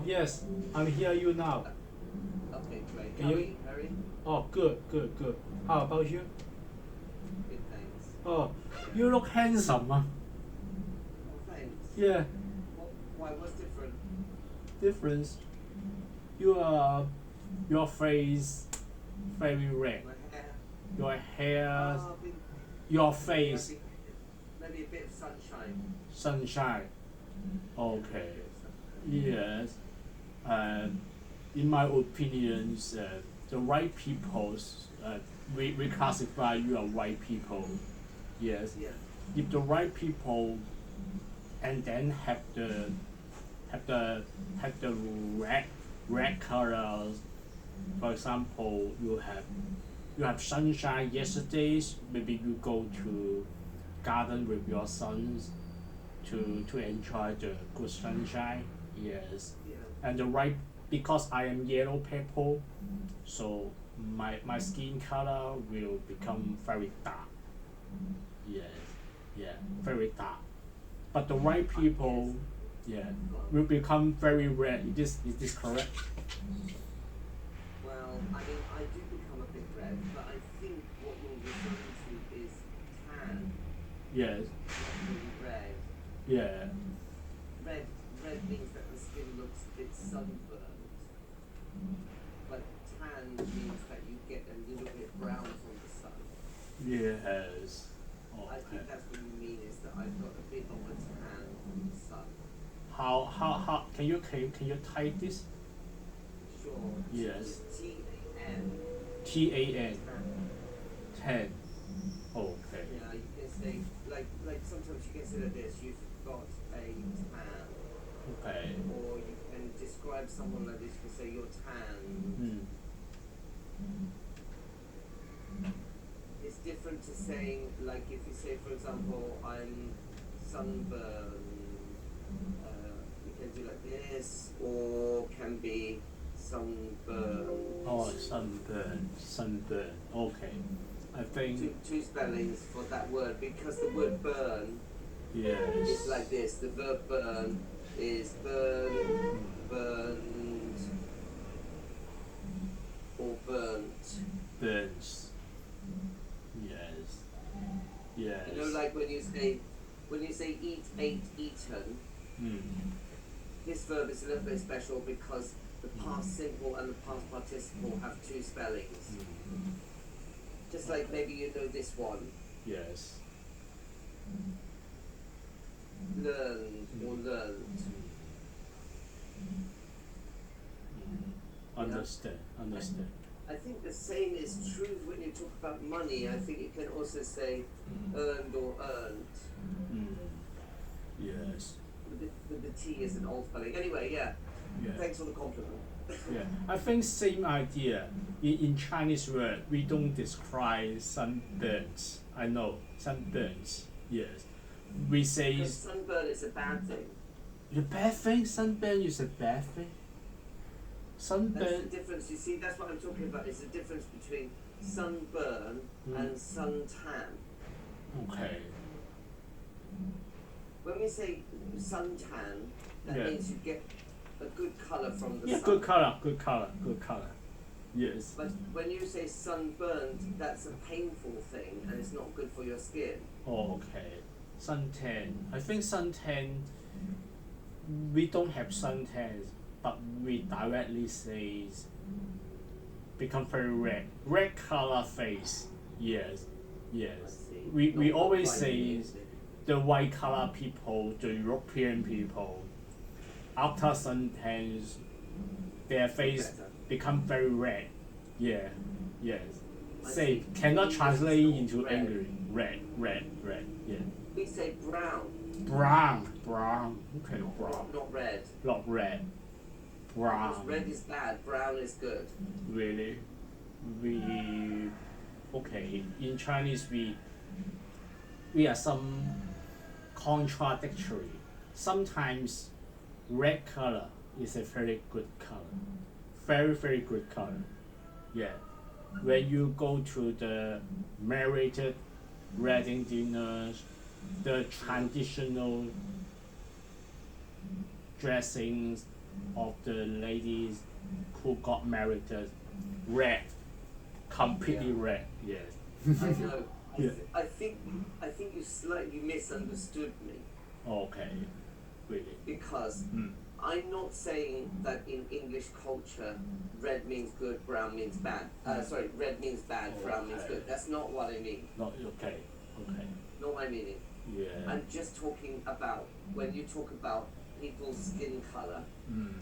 yes, I'm hear you now. Okay, great. Can How are you? you, Harry? Oh, good, good, good. How about you? Good, thanks. Oh, Yeah. you look handsome. Oh, thanks. Yeah, Why? What's different? difference. You your face very red. My hair. Your hair, Oh, been, your maybe I face think maybe a bit of sunshine. sunshine. Yeah, Okay. a bit of sunshine. Yes. Uh, in my opinions, the white peoples, we classify you are white people. Yes. Yeah. If the white people and then have the have the red colors, for example, you have sunshine yesterdays. Maybe you go to garden with your sons to enjoy the good sunshine. Yes, Yeah. and the right because I am yellow people, so my skin color will become very dark. Yes, yeah, very dark. But the white Yes. people, yeah, Go on. will become very red. Is this correct? Well, I mean, I do become a bit red, but I think what you're referring to is tan, Yes, not really red. yeah, Red, red means that the skin looks a bit sunburned, but tan means that you get a little bit brown from the sun. yes. I Okay. think that's what you mean is that I've got a bit of a tan from the sun. How can you type this? Sure. Yes. T-A-N. TAN Tan. 10. Okay. Yeah, you can say like sometimes you can say like this. You've got a tan, Okay. or you can describe someone like this. You can say you're tan. Hmm. It's different to saying like if you say for example I'm sunburned. You can do like this, or can be sunburned. Oh, sunburn, sunburn. Okay. I think Two spellings for that word because the word burn yes. is like this. The verb burn is burn, burned, or burnt. Burns. Yes. Yes. You know, like when you say eat, ate, eaten. Hmm. This verb is a little bit special because the past simple and the past participle have two spellings. Hmm. Just like maybe you know this one, Yes. learned or learned. Understand. Understand. I think the same is true when you talk about money. I think you can also say earned or earned. Hmm. Yes. The T is an old spelling. Anyway, yeah. Yeah. Thanks for the compliment. Yeah, I think same idea. In Chinese word, we don't describe sunburns. I know sunburns. Yes, we say Because sunburn is a bad thing. the bad thing. Sunburn is a bad thing. That's Sunburn. the difference. You see, that's what I'm talking about. It's the difference between sunburn and suntan. Okay. When we say suntan, that Yeah. means you get a good color from the Yeah, sun. good color. Good color. Good color. Yes. But when you say sunburned, that's a painful thing and it's not good for your skin. Oh, okay. Suntan. I think suntan. We don't have suntans, but we directly say become very red. Red color face. Yes. I Yes. see. We Not always quite say easy. the white color people, the European people, after suntans, their face Better. become very red. Yeah. Yes. I Say see. cannot English translate is into red. English. Red. Yeah. We say brown, Brown. Okay, brown. not red. Not red. Because Brown. red is bad, brown is good. Really? We okay. In Chinese, we are some contradictory. Sometimes red color is a very good color. Very good color. Yeah. When you go to the married wedding dinners, the traditional dressings of the ladies who got married red, completely Yeah. red. Yes. I know. Yeah. I think you slightly misunderstood me Okay. Really. because Mm. I'm not saying that in English culture red means good, brown means bad. Sorry, red means bad, brown means Okay. good. That's not what I mean. Not okay. Okay. Not my meaning. Yeah. I'm just talking about when you talk about people's skin color. Mm.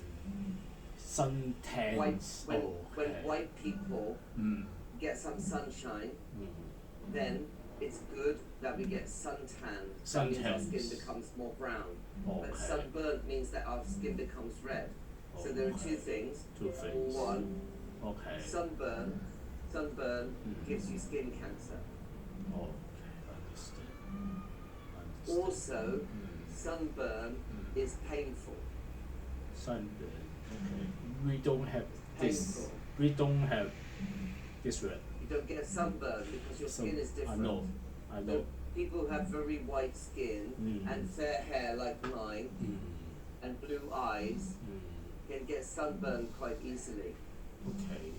Sun tans. When Okay. white people Mm. get some sunshine, Mm. then it's good that we get suntan. That means our skin Suntans. becomes more brown. But Okay. sunburnt means that our skin becomes red. So there are two things. Two things. One, Okay. sunburn gives you skin cancer. Okay. Understood. Also, Mm. sunburn Mm. is painful. Sunburn. Okay. We don't have this. Painful. We don't have this word. You don't get sunburn because your skin is different. I know. I know. So people who have very white skin Mm. and fair hair like mine Mm. and blue eyes Mm. can get sunburn quite easily. Okay.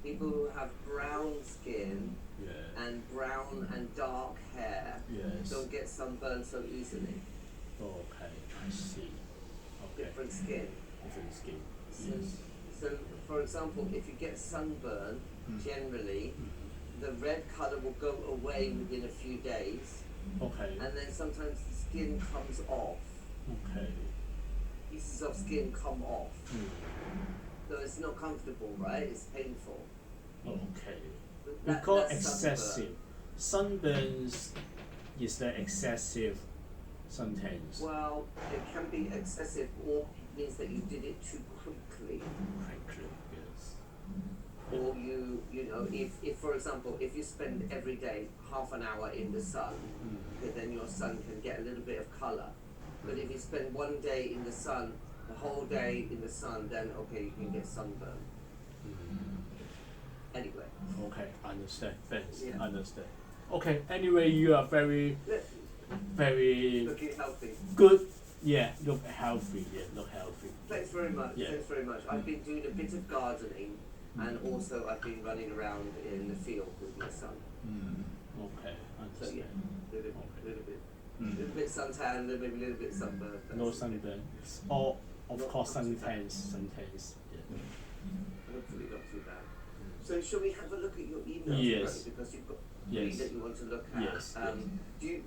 People who have brown skin Yeah. and brown and dark hair Yes. don't get sunburn so easily. Okay. I see. Okay. Different skin. Different skin. So, Yes. so for example, if you get sunburn, Mm. generally Mm. the red color will go away within a few days, Okay. and then sometimes the skin comes off. Okay. Pieces of skin come off. Mm. So it's not comfortable, right? It's painful. Okay. But We call that's excessive. Sunburns is the excessive suntans. Well, it can be excessive, or it means that you did it too quickly. Quickly, yes. Or you know, if for example, if you spend every day half an hour in the sun, Mm. okay, then your sun can get a little bit of color. But if you spend one day in the sun, the whole day in the sun, then okay, you can get sunburn. Mm. Anyway, Okay, understand. Thanks. Yeah. Understand. Okay. Anyway, you are very, let- very looking healthy. good. Yeah, look healthy. Yeah, look healthy. Thanks very much. Yeah. Thanks very much. I've been doing a bit of gardening, and also I've been running around in the field with my son. Mm. Okay, So understand. yeah, little Mm. bit suntan, maybe a little bit sunburn. No sunburn. Or of Not- course not too bad. suntans. Yeah. Hopefully not too bad. Mm. So shall we have a look at your emails? Yes. Right? Because you've got three Yes. that you want to look at. Yes, yes.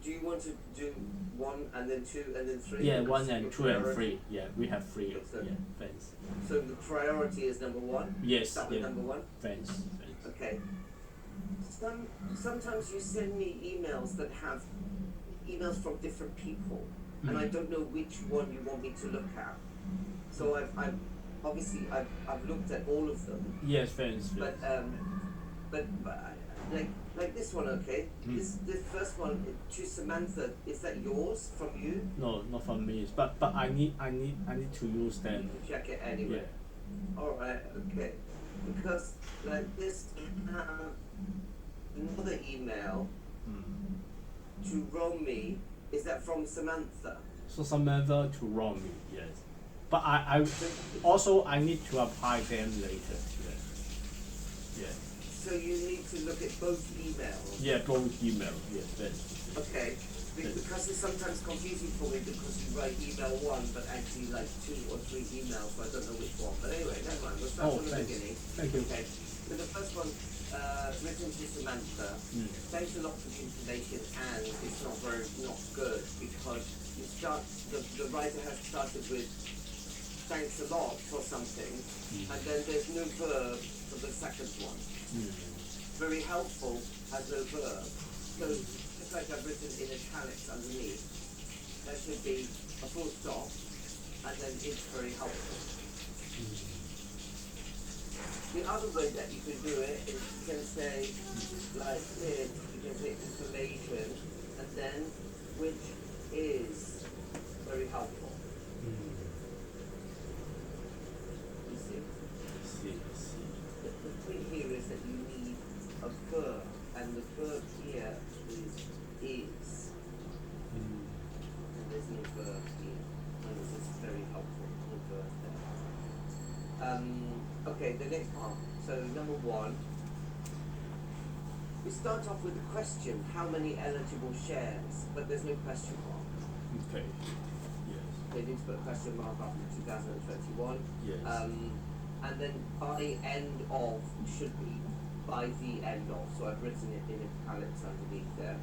Do you want to do one and then two and then three? Yeah, Because one and your two and priority- three. Yeah, we have three. Okay, so- Yeah, thanks. So the priority is number one. Yes, Start with yeah. number one. Thanks. Thanks. Okay. Sometimes you send me emails that have emails from different people, and I Mm. don't know which one you want me to look at. So I've obviously I've looked at all of them, Yes, thanks. but like this one, okay? Mm. This first one to Samantha, is that yours from you? No, not from me. But I need to use You them. can check it Yeah. anyway. All right, okay. Because like this, another email Mm. to Romy. Is that from Samantha? So Samantha to Romy, yes. But I also I need to apply them later. Yeah. So you need to look at both emails. Yeah, both email. Yes, thanks. Okay. Because it's sometimes confusing for me because you write email one but actually like 2 or 3 emails, so I don't know which one. But anyway, never mind. We'll start Oh, from the thanks. beginning. Thank you. Okay. So the first one, written to Samantha. Mm. Thanks a lot for the information, and it's not good because you start the writer has started with thanks a lot for something, and then there's no verb for the second one. Mm. Very helpful has no verb. So just like I've written in italics underneath, there should be a full stop, and then it's very helpful. The other way that you can do it is you can say like this, you can say information, and then which is very helpful. You see? See. The thing here is that you need a verb, and the verb here is. And there's no verb here. And this is very helpful, no verb. Okay, the next part. So number one, we start off with a question: how many eligible shares? But there's no question mark. Okay. Yes. They need to put a question mark after 2021. Yes. And then by end of should be by the end of. So I've written it in italics underneath there.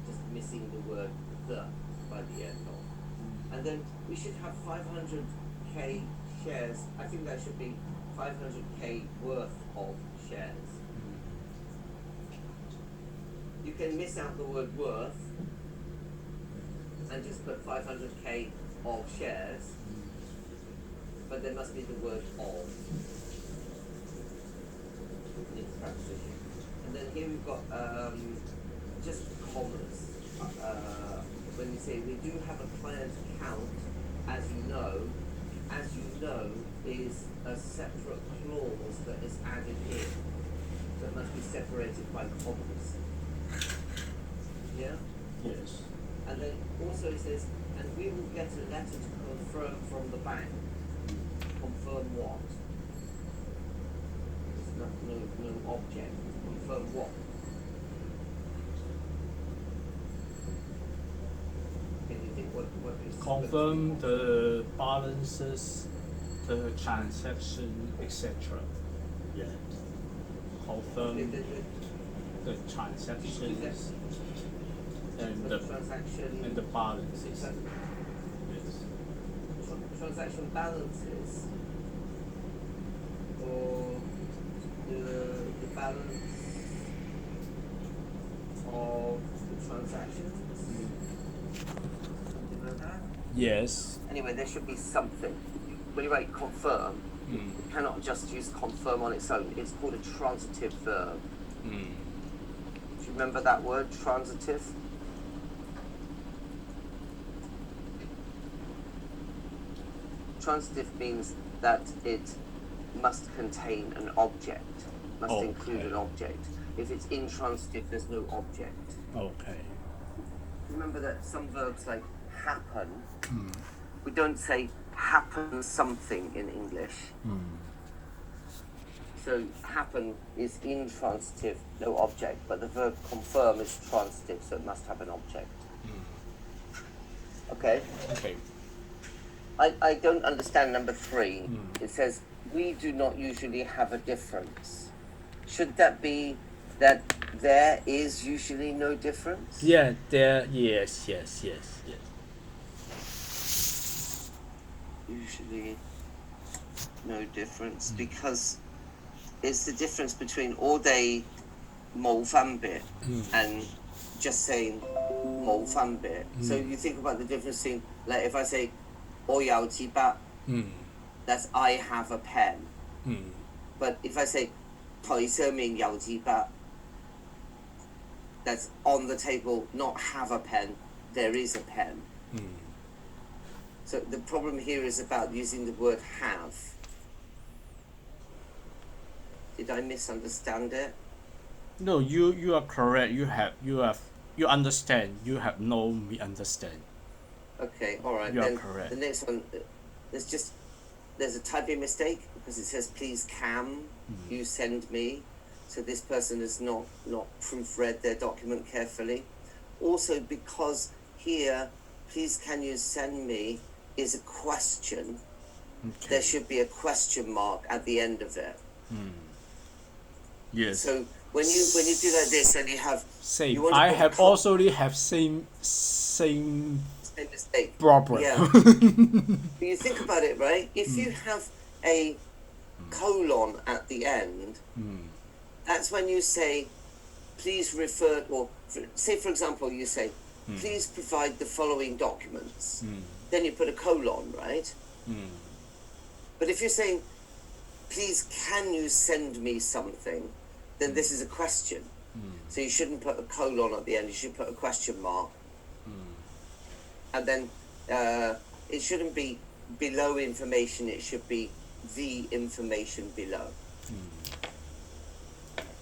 Just missing the word the by the end of. And then we should have 500k shares. I think that should be 500k worth of shares. You can miss out the word worth and just put 500k of shares, but there must be the word of in the preposition. And then here we've got just commas. When you say we do have a client account, as you know is a separate clause that is added in that must be separated by commas. Yeah? Yes. And then also it says, and we will get a letter to confirm from the bank. Confirm what? It's not, no object. Confirm what? Can you think what is Confirm the balances, the transaction, etc. Yeah. Confirm the transactions and the transaction and the balances. Yes. Transaction balances or the balance of the transactions. Something like that. Yes. Anyway, there should be something. When you write confirm, you cannot just use confirm on its own. It's called a transitive verb. Do you remember that word, transitive? Transitive means that it must contain an object, must include an object. If it's intransitive, there's no object. Okay. Remember that some verbs like happen, we don't say happen something in English. So happen is intransitive, no object, but the verb confirm is transitive, so it must have an object. Okay? Okay. I don't understand number 3. It says, we do not usually have a difference. Should that be that there is usually no difference? Yeah, there, yes. Usually no difference, because it's the difference between all day 冇分別 and just saying 冇分別. So you think about the difference in, like if I say 我有支筆, that's I have a pen. But if I say 台上面有支筆, that's on the table, not have a pen, there is a pen. So the problem here is about using the word have. Did I misunderstand it? No, you are correct. You understand. You have no misunderstand. Okay, all right. You are Then correct. the next one, there's a typing mistake because it says please can you send me. So this person has not proofread their document carefully. Also, because here, please can you send me is a question. Okay. There should be a question mark at the end of it. Yes. So when you do like this, and you have Same. you want to I put have also have same same mistake. problem. Yeah. But you think about it, right? If you have a colon at the end, that's when you say, please refer, or say, for example, you say, please provide the following documents. Then you put a colon, right? But if you're saying, please can you send me something, then this is a question. So you shouldn't put a colon at the end, you should put a question mark. And then it shouldn't be below information, it should be the information below.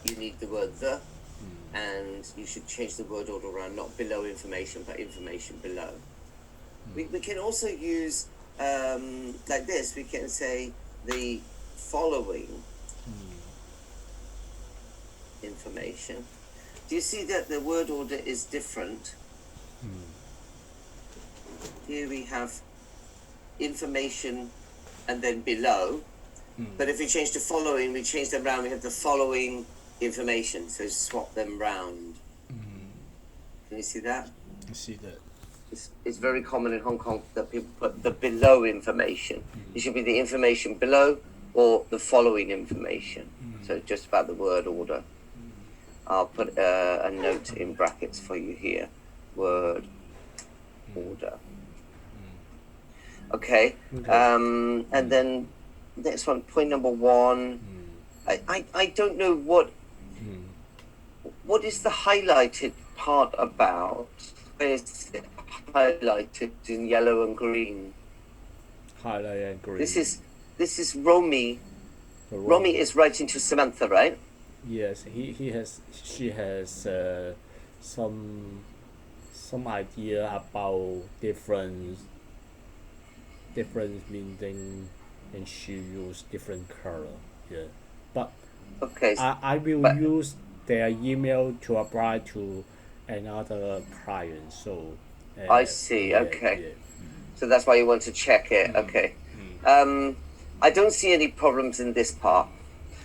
You need the word the, and you should change the word order around, not below information, but information below. We can also use, like this, we can say, the following information. Do you see that the word order is different? Here we have information and then below. But if we change to following, we change them around, we have the following information. So swap them round. Can you see that? I see that. It's very common in Hong Kong that people put the below information. It should be the information below or the following information. So just about the word order. I'll put a note in brackets for you here. Word order. Okay. And then next one, point number 1. I don't know what is the highlighted part about. Where is it highlighted in yellow and green? Highlight and green. This is Romy. Romy is writing to Samantha, right? Yes, she has some idea about different meaning, and she use different color. Yeah, but Okay. I will use their email to apply to another client. So I see. yeah, Okay. yeah. So that's why you want to check it. Okay. I don't see any problems in this part.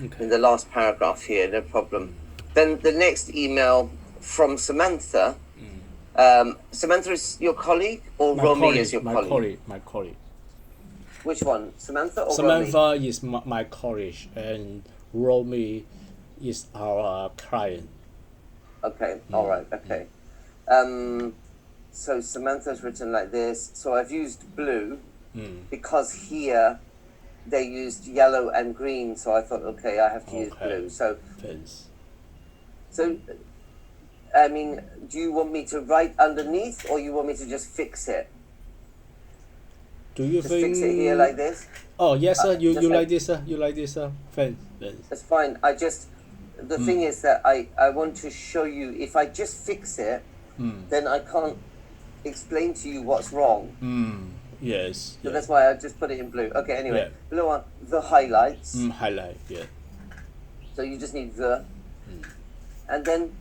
Okay. In the last paragraph here, no problem. Then the next email from Samantha. Samantha is your colleague or Romy is your colleague? My colleague. Which one? Samantha or Romy? Samantha is my colleague, and Romy is our client. Okay, all right, okay. So Samantha's written like this. So I've used blue because here they used yellow and green. So I thought, okay, I have to use blue. So, Thanks. so, I mean, do you want me to write underneath or you want me to just fix it? Do you Just think? fix it here like this? Oh yes, sir. You just like like- this, sir? You like this, sir? Thanks. That's fine. The thing is that I want to show you, if I just fix it, then I can't explain to you what's wrong. Yes. So Yeah. that's why I just put it in blue. Okay, anyway, Yeah. below are the highlights. Highlight. Yeah. So you just need the. And then,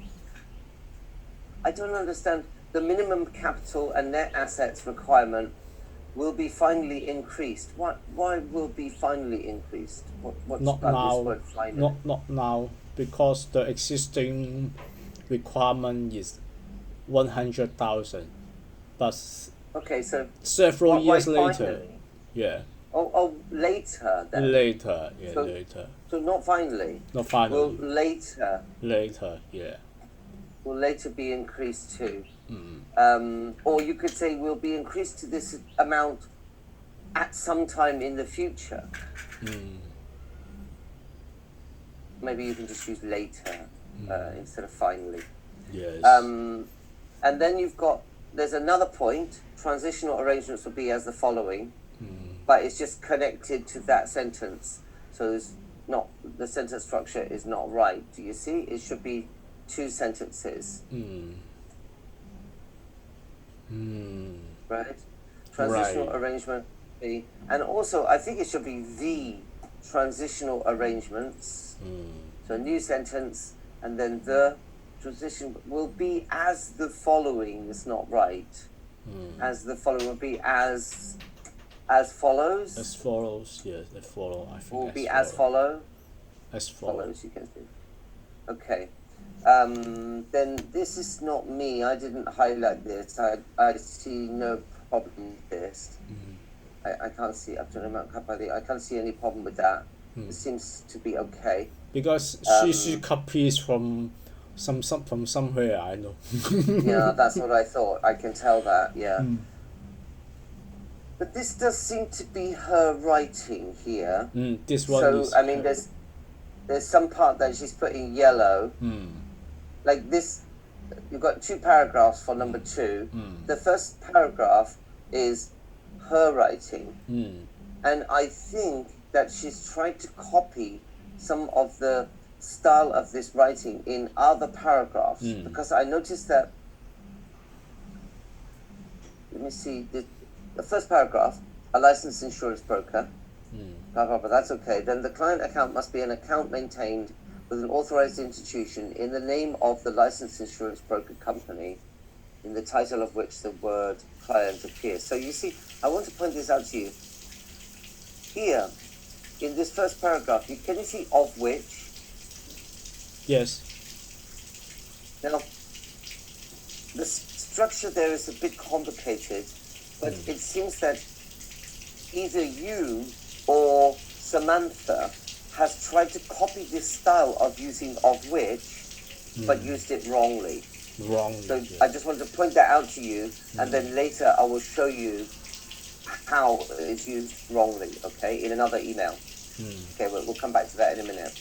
I don't understand, the minimum capital and net assets requirement will be finally increased. Why will be finally increased? What's Not about now. this word finally? Not now, because the existing requirement is 100,000, but Okay, so several why years later. finally? Yeah. Oh, later then. Later. Yeah. So- Later. So not finally. Not Will finally. later Yeah. will later be increased too. Mm. Or you could say will be increased to this amount at some time in the future. Maybe you can just use later instead of finally. Yes. And then there's another point. Transitional arrangements will be as the following, but it's just connected to that sentence. So the sentence structure is not right. Do you see? It should be 2 sentences. Right? Transitional Right. arrangement be, and also I think it should be the transitional arrangements. So a new sentence, and then the transition will be as the following is not right. As the following will be as follows. As follows. Yes. As follow. I think. Will be as follow. As follow. Follows, you can see. Okay. Then this is not me. I didn't highlight this. I see no problem with this. I can't see up to the amount I can't see any problem with that. It seems to be okay. Because she copies from somewhere. I know. Yeah, that's what I thought. I can tell that. Yeah. But this does seem to be her writing here. This one So is. I mean, there's some part that she's put in yellow. Like this, you've got 2 paragraphs for number 2. The first paragraph is her writing, and I think that she's tried to copy some of the style of this writing in other paragraphs, because I noticed that. Let me see the first paragraph: a licensed insurance broker. Blah, blah, blah. That's okay. Then the client account must be an account maintained with an authorized institution in the name of the licensed insurance broker company, in the title of which the word client appears. So you see, I want to point this out to you. Here, in this first paragraph, can you see of which? Yes. Now, the structure there is a bit complicated, but it seems that either you or Samantha has tried to copy this style of using of which, but used it wrongly. Wrong. So I just want to point that out to you, and then later I will show you how it's used wrongly, okay, in another email. Okay, we'll come back to that in a minute.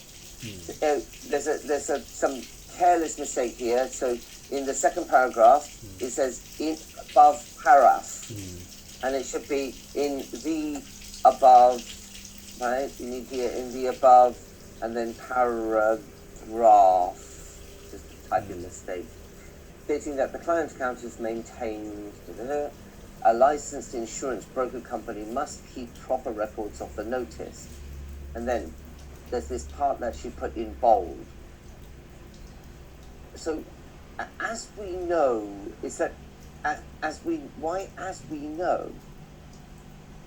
There's some careless mistake here. So in the second paragraph, it says in above paragraph, and it should be in the above, right? You need here in the above, and then paragraph, just a typing mistake, stating that the client account is maintained. A licensed insurance broker company must keep proper records of the notice. And then there's this part that she put in bold. So, as we know, is that why as we know?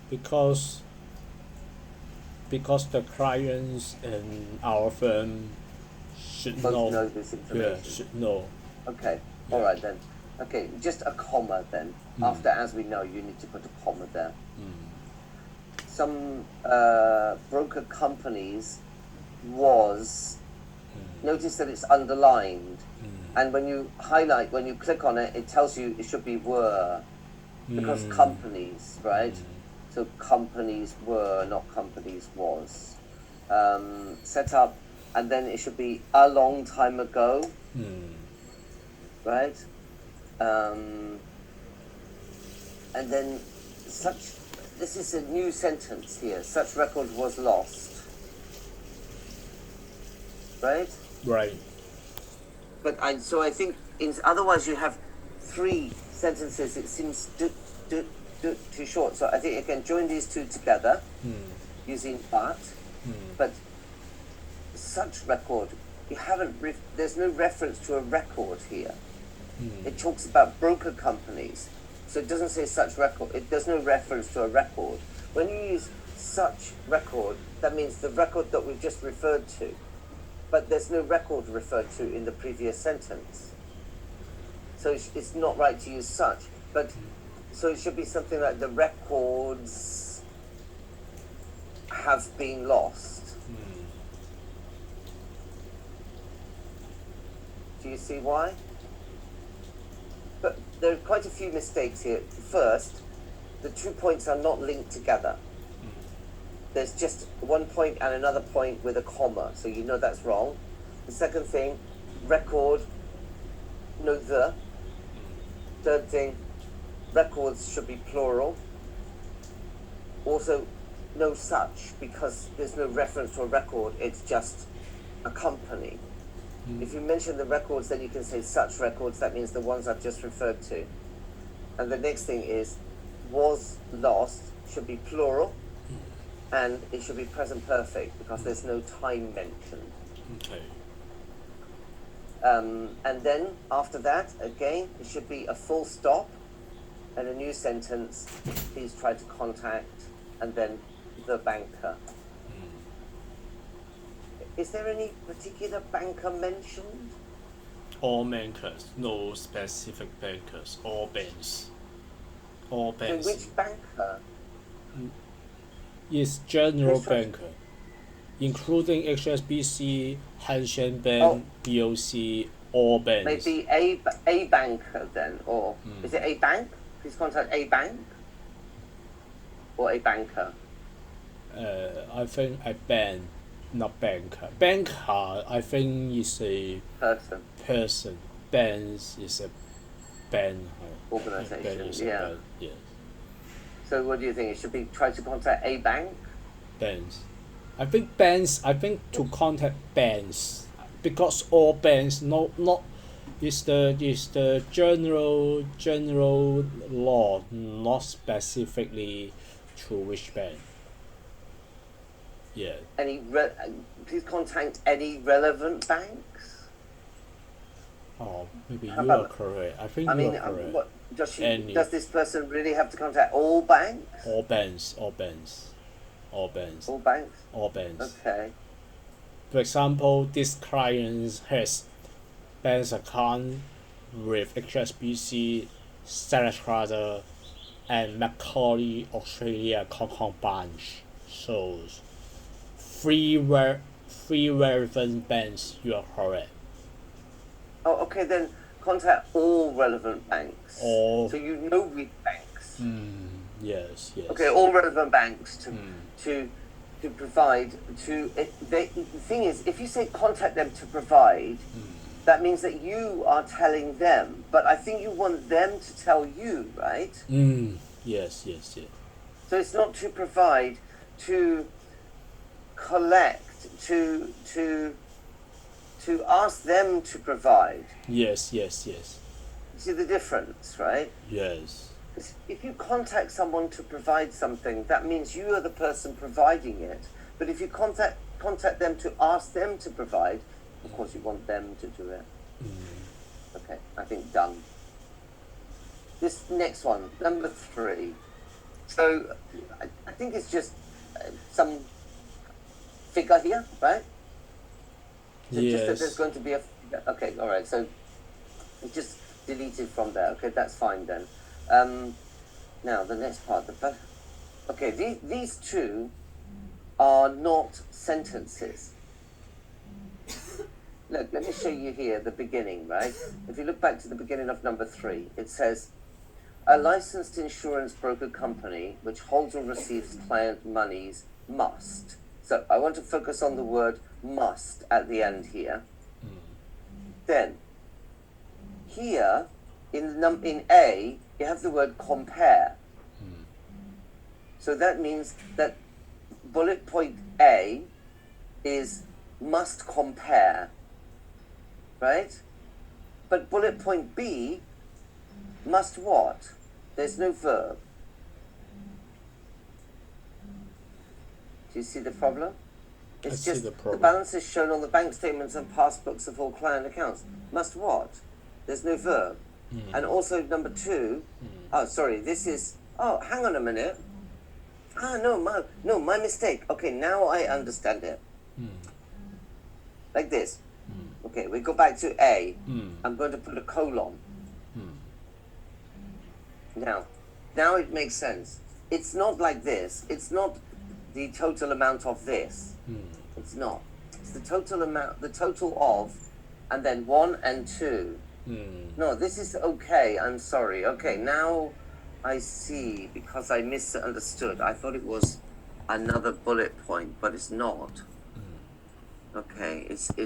Because the clients and our firm should Both know this information. Yeah, should know. Okay, all right then. Okay, just a comma then. After as we know, you need to put a comma there. Some broker companies was, notice that it's underlined, and when you highlight, when you click on it, it tells you it should be were, because companies, right? So companies were, not companies was. Set up, and then it should be a long time ago, right? And then this is a new sentence here, such record was lost, right? Right. But so I think, otherwise you have 3 sentences, it seems too short. So I think you can join these 2 together using but such record, you haven't, there's no reference to a record here. It talks about broker companies. So it doesn't say such record, there's no reference to a record. When you use such record, that means the record that we've just referred to. But there's no record referred to in the previous sentence. So it's not right to use such. But so it should be something like the records have been lost. Do you see why? But there are quite a few mistakes here. First, the 2 points are not linked together. There's just one point and another point with a comma, so you know that's wrong. The second thing, record, no the. Third thing, records should be plural. Also, no such, because there's no reference to a record, it's just a company. If you mention the records, then you can say such records, that means the ones I've just referred to. And the next thing is, was lost, should be plural, and it should be present perfect, because there's no time mentioned. Okay. And then, after that, again, it should be a full stop, and a new sentence, please try to contact, and then the banker. Is there any particular banker mentioned? All bankers, no specific bankers, all banks. All So banks. which banker? Is general Which one? banker, including HSBC, Hanshan Bank, BOC, all banks. Maybe a banker then, or is it a bank? Please contact a bank, or a banker. I think a bank, not banker. Banker, I think is a Person, person. Bank is a bank. organisation, Bank is a yeah. bank, yes. So what do you think? It should be try to contact a bank? Banks. I think to contact banks, because all banks not is the general law, not specifically to which bank. Yeah. Please contact any relevant banks. Oh, maybe How you are about- correct. I think I you mean, are correct. what does Any- does this person really have to contact all banks? All banks, all banks, all banks, All banks. all banks. Okay. For example, this client has bank account with HSBC, Standard Chartered, and Macquarie Australia Hong Kong branch. So, three relevant banks. You are correct. Oh, okay. Then contact all relevant banks. All. So you know which banks. Yes. Yes. Okay, all relevant banks Mm. to provide to it. The thing is, if you say contact them to provide, that means that you are telling them. But I think you want them to tell you, right? Yes. Yes. Yes. So it's not to provide, to collect, to ask them to provide. Yes. Yes. Yes. See the difference, right? Yes. If you contact someone to provide something, that means you are the person providing it. But if you contact them to ask them to provide, of course you want them to do it. Okay, I think done. This next one, number 3. So I think it's just some figure here, right? So just that there's going to be a figure. Okay, all right. So it's just deleted from there. Okay, that's fine then. Now the next part. Okay, these two are not sentences. Look, let me show you here the beginning, right? If you look back to the beginning of number 3, it says, a licensed insurance broker company which holds or receives client monies must. So I want to focus on the word must at the end here. Then, here, in A, you have the word compare. So that means that bullet point A is must compare, right? But bullet point B must what? There's no verb. Do you see the problem? It's see just the problem. balance is shown on the bank statements and passbooks of all client accounts. Must what? There's no verb. And also number 2, oh sorry, this is, oh hang on a minute. No, my mistake. Okay, now I understand it. Like this. Okay, we go back to A. I'm going to put a colon. Now it makes sense. It's not like this. It's not the total amount of this. It's not. It's the total amount, the total of, and then 1 and 2. No, this is okay. I'm sorry. Okay, now I see, because I misunderstood. I thought it was another bullet point, but it's not. Okay, it's